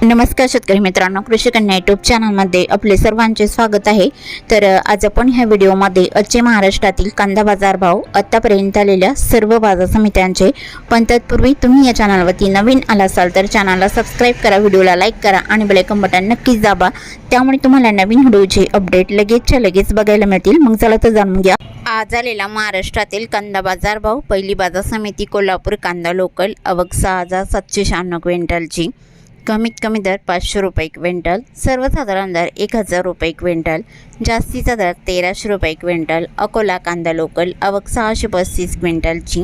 नमस्कार शेतकरी मित्रांनो, कृषी कन्या यूट्यूब चॅनलमध्ये आपले सर्वांचे स्वागत आहे। तर आज आपण ह्या व्हिडिओमध्ये आजचे महाराष्ट्रातील कांदा बाजार भाव, आतापर्यंत आलेल्या सर्व बाजार समित्यांचे, पण तत्पूर्वी तुम्ही या चॅनलवरती नवीन आला असाल तर चॅनलला सबस्क्राईब करा, व्हिडिओला लाईक करा आणि बेल आयकॉन बटन नक्कीच दाबा, त्यामुळे तुम्हाला नवीन व्हिडिओचे अपडेट लगेचच्या लगेच बघायला मिळतील। मग चला तर जाणून घ्या आज आलेला महाराष्ट्रातील कांदा बाजार भाव। पहिली बाजार समिती कोल्हापूर, कांदा लोकल आवक 6796 क्विंटलची, कमीत कमी दर 500 रुपये क्विंटल, सर्वसाधारण दर 1000 रुपये क्विंटल, जास्तीचा दर 1300 रुपये क्विंटल। अकोला कांदा लोकल आवक 635 क्विंटलची,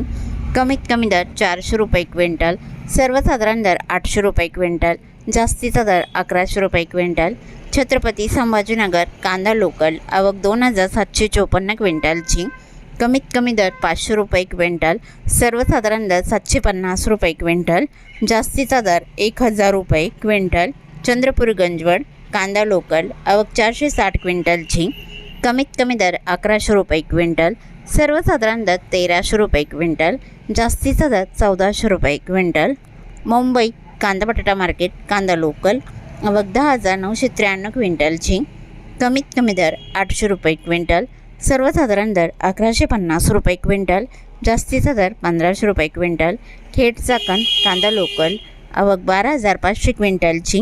कमीत कमी दर 400 रुपये क्विंटल, सर्वसाधारण दर 800 रुपये क्विंटल, जास्तीचा दर 1100 रुपये क्विंटल। छत्रपती संभाजीनगर कांदा लोकल आवक 2754 क्विंटलची, कमीत कमी दर 500 रुपये क्विंटल, सर्वसाधारण दर 750 रुपये क्विंटल, जास्तीचा दर 1000 रुपये क्विंटल। चंद्रपूर गंजवड कांदा लोकल आवक 460 क्विंटलची, कमीत कमी दर 1100 रुपये क्विंटल, सर्वसाधारण दर 1300 रुपये क्विंटल, जास्तीचा दर 1400 रुपये क्विंटल। मुंबई कांदा बटाटा मार्केट कांदा लोकल आवक 10,993 क्विंटलची, कमीत कमी दर 800 रुपये क्विंटल, सर्वसाधारण दर 1150 रुपये क्विंटल, जास्तीचा दर 1500 रुपये क्विंटल। खेड चाकण कांदा लोकल आवक 12,500 क्विंटलची,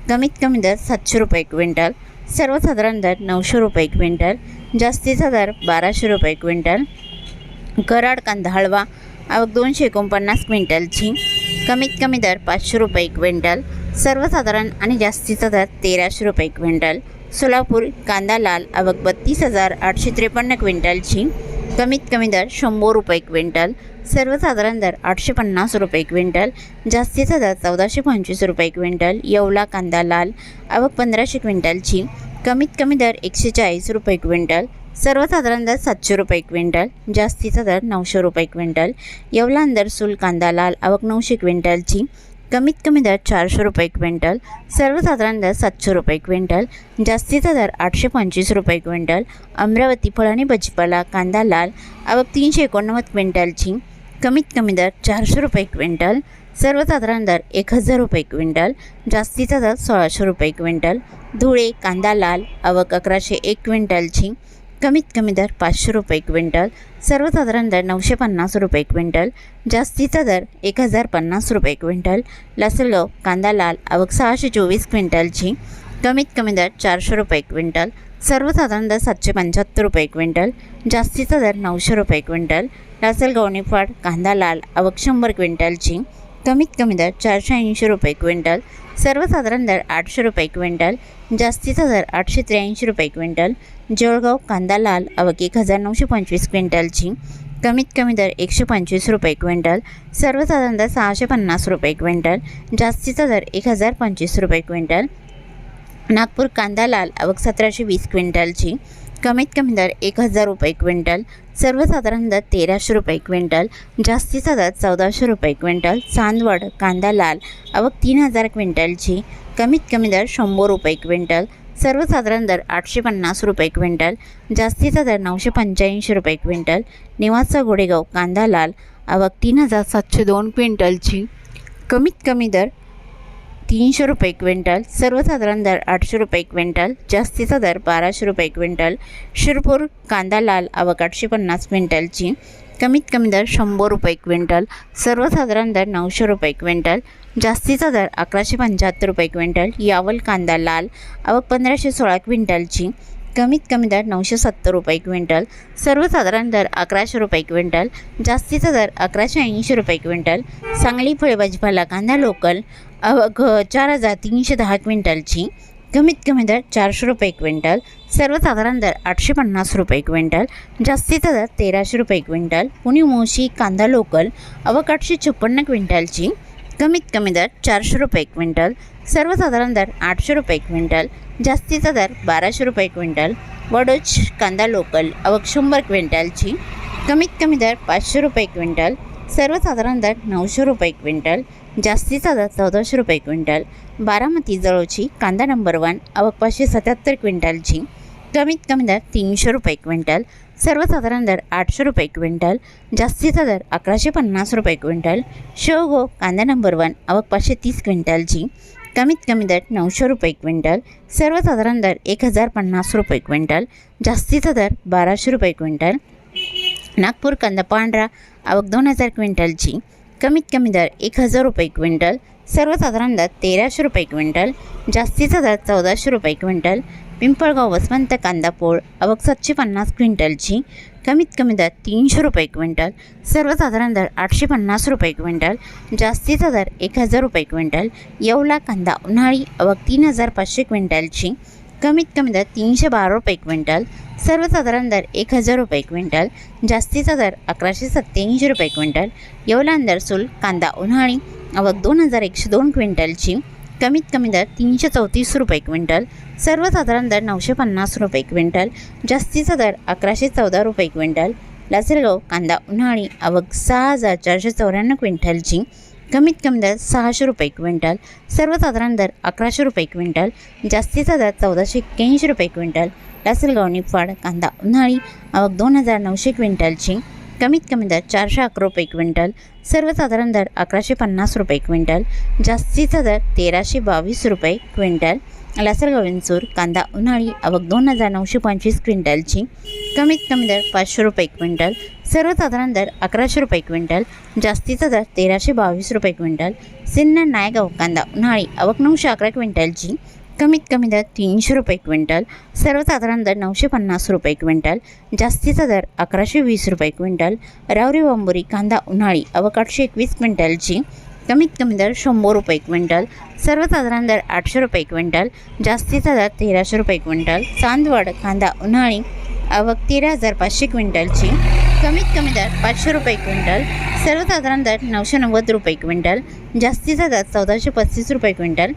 कमीत कमी दर 700 रुपये क्विंटल, सर्वसाधारण दर 900 रुपये क्विंटल, जास्तीचा दर 1200 रुपये क्विंटल। कराड कांदा हळवा आवक 249 क्विंटलची, कमीत कमी दर 500 रुपये क्विंटल, सर्वसाधारण आणि जास्तीचा दर 1300 रुपये क्विंटल। सोलापूर कांदा लाल आवक 32,853 क्विंटलची, कमीत कमी दर 100 रुपये क्विंटल, सर्वसाधारण दर 850 रुपये क्विंटल, जास्तीचा दर 1425 रुपये क्विंटल। येवला कांदा लाल आवक 1500 क्विंटलची, कमीत कमी दर 140 रुपये क्विंटल, सर्वसाधारण दर 700 रुपये क्विंटल, जास्तीचा दर 900 रुपये क्विंटल। येवला अंदरसूल कांदा लाल आवक 900 क्विंटलची, कमीत कमी दर 400 रुपये क्विंटल, सर्वसाधारण दर 700 रुपये क्विंटल, जास्तीचा दर 825 रुपये क्विंटल। अमरावती फळ आणि भाजीपाला कांदा लाल आवक 389 क्विंटलची, कमीत कमी दर 400 रुपये क्विंटल, सर्वसाधारण दर 1000 रुपये क्विंटल, जास्तीचा दर 1600 रुपये क्विंटल। धुळे कांदा लाल आवक 1101 क्विंटलची, कमीत कमी दर 500 रुपये क्विंटल, सर्वसाधारण दर 950 रुपये क्विंटल, जास्तीचा दर 1050 रुपये क्विंटल। लासलगाव कांदा लाल आवक 624 क्विंटलची, कमीत कमी दर 400 रुपये क्विंटल, सर्वसाधारण दर 775 रुपये क्विंटल, जास्तीचा दर 900 रुपये क्विंटल। लासलगाव निफाड कांदा लाल आवक 100 क्विंटलची, कमीत कमी दर 480 रुपये क्विंटल, सर्वसाधारण दर 800 रुपये क्विंटल, जास्तीचा दर 883 रुपये क्विंटल। जळगाव कांदा लाल आवक 1925 क्विंटलची, कमीत कमी दर 125 रुपये क्विंटल, सर्वसाधारण दर 650 रुपये क्विंटल, जास्तीचा दर 1025 रुपये क्विंटल। नागपूर कांदा लाल आवक 1720 क्विंटलची, कमीत कमी दर 1000 रुपये क्विंटल, सर्वसाधारण दर 1300 रुपये क्विंटल, जास्तीचा दर 1400 रुपये क्विंटल। चांदवड कांदा लाल आवक 3000 क्विंटलची, कमीत कमी दर 100 रुपये क्विंटल, सर्वसाधारण दर 850 रुपये क्विंटल, जास्तीचा दर 985 रुपये क्विंटल। निवासा गोडेगाव कांदा लाल आवक 3702 क्विंटलची, कमीत कमी दर 300 रुपये क्विंटल, सर्वसाधारण दर 800 रुपये क्विंटल, जास्तीचा दर 1200 रुपये क्विंटल। शिरपूर कांदा लाल आवक 850 क्विंटलची, कमीत कमी दर 100 रुपये क्विंटल, सर्वसाधारण दर 900 रुपये क्विंटल, जास्तीचा दर 1175 रुपये क्विंटल। यावल कांदा लाल आवक 1516 क्विंटलची, कमीत कमी दर 970 रुपये क्विंटल, सर्वसाधारण दर 1100 रुपये क्विंटल, जास्तीचा दर 1180 रुपये क्विंटल। सांगली फळे भाजीपाला कांदा लोकल आवक 4310 क्विंटलची, कमीत कमी दर 400 रुपये क्विंटल, सर्वसाधारण दर 850 रुपये क्विंटल, जास्तीचा दर 1300 रुपये क्विंटल। पुणे मोशी कांदा लोकल आवक 856 क्विंटलची, कमीत कमी दर 400 रुपये क्विंटल, सर्वसाधारण दर 800 रुपये क्विंटल, जास्तीचा दर 1200 रुपये क्विंटल। वडोज कांदा लोकल आवक 100 क्विंटलची, कमीत कमी दर 500 रुपये क्विंटल, सर्वसाधारण दर 900 रुपये क्विंटल, जास्तीचा दर 1400 रुपये क्विंटल। बारामती जळोची कांदा नंबर 1 आवक 577 क्विंटलची, कमीत कमी दर 300 रुपये क्विंटल, सर्वसाधारण दर 800 रुपये क्विंटल, जास्तीचा दर 1150 रुपये क्विंटल। शेवगो कांदा नंबर 1 आवक 530 क्विंटलची, कमीत कमी दर 900 रुपये क्विंटल, सर्वसाधारण दर 1050 रुपये क्विंटल, जास्तीचा दर 1200 रुपये क्विंटल। नागपूर कांदा पांढरा आवक 2000 क्विंटलची, कमीत कमी दर 1000 रुपये क्विंटल, सर्वसाधारण दर 1300 रुपये क्विंटल, जास्तीचा दर 1400 रुपये क्विंटल। पिंपळगाव वसंत कांदा पोळ आवक 750 क्विंटलची, कमीत कमी दर 300 रुपये क्विंटल, सर्वसाधारण दर 850 रुपये क्विंटल, जास्तीचा दर 1000 रुपये क्विंटल। येवला कांदा उन्हाळी आवक 3500 क्विंटलची, कमीत कमी दर 312 रुपये क्विंटल, सर्वसाधारण दर 1000 रुपये क्विंटल, जास्तीचा दर 1187 रुपये क्विंटल। येवला अंदरसूल कांदा उन्हाळी आवक 2102 क्विंटलची, कमीत कमी दर 334 रुपये क्विंटल, सर्वसाधारण दर 950 रुपये क्विंटल, जास्तीचा दर 1114 रुपये क्विंटल। लासलगाव कांदा उन्हाळी आवक 6494 क्विंटलची, कमीत कमी दर 600 रुपये क्विंटल, सर्वसाधारण दर 1100 रुपये क्विंटल, जास्तीचा दर 1481 रुपये क्विंटल। लासलगाव निफाड कांदा उन्हाळी आवक 2900 क्विंटलची, कमीत कमी दर 411 रुपये क्विंटल, सर्वसाधारण दर 1150 रुपये क्विंटल, जास्तीचा दर 1322 रुपये क्विंटल। लासलगाव विंचूर कांदा उन्हाळी आवक 2925 क्विंटलची, कमीत कमी दर 500 रुपये क्विंटल, सर्वसाधारण दर 1100 रुपये क्विंटल, जास्तीचा दर 1322 रुपये क्विंटल। सिन्नर नायगाव कांदा उन्हाळी आवक 911 क्विंटलची, कमीत कमी दर 300 रुपये क्विंटल, सर्वसाधारण दर 950 रुपये क्विंटल, जास्तीचा दर 1120 रुपये क्विंटल। रावरी वांबोरी कांदा उन्हाळी आवक 821 क्विंटलची, कमीत कमी दर 100 रुपये क्विंटल, सर्वसाधारण दर 800 रुपये क्विंटल, जास्तीचा दर 1300 रुपये क्विंटल। चांदवड कांदा उन्हाळी आवक 13500 क्विंटलची, कमीत कमी दर 500 रुपये क्विंटल, सर्वसाधारण दर 990 रुपये क्विंटल, जास्तीचा दर 1435 रुपये क्विंटल।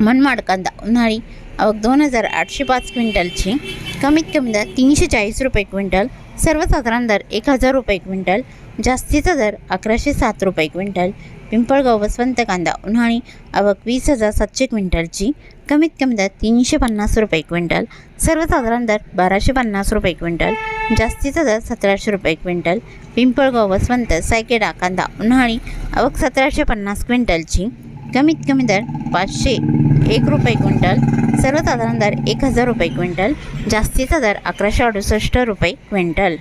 मनमाड कांदा उन्हाळी आवक 2805 क्विंटलची, कमीत कमी दर 340 रुपये क्विंटल, सर्वसाधारण दर 1000 रुपये क्विंटल, जास्तीचा दर 1107 रुपये क्विंटल। पिंपळगाव वसंत कांदा उन्हाळी आवक 20700 क्विंटलची, कमीत कमी दर 350 रुपये क्विंटल, सर्वसाधारण दर 1250 रुपये क्विंटल, जास्तीचा दर 1700 रुपये क्विंटल। पिंपळगाव वसंत सायकेडा कांदा उन्हाळी आवक 1750 क्विंटलची, कमीत कमी दर 501 रुपये क्विंटल, सर्वसाधारण दर 1000 रुपये क्विंटल, जास्तीचा दर 1168 रुपये क्विंटल।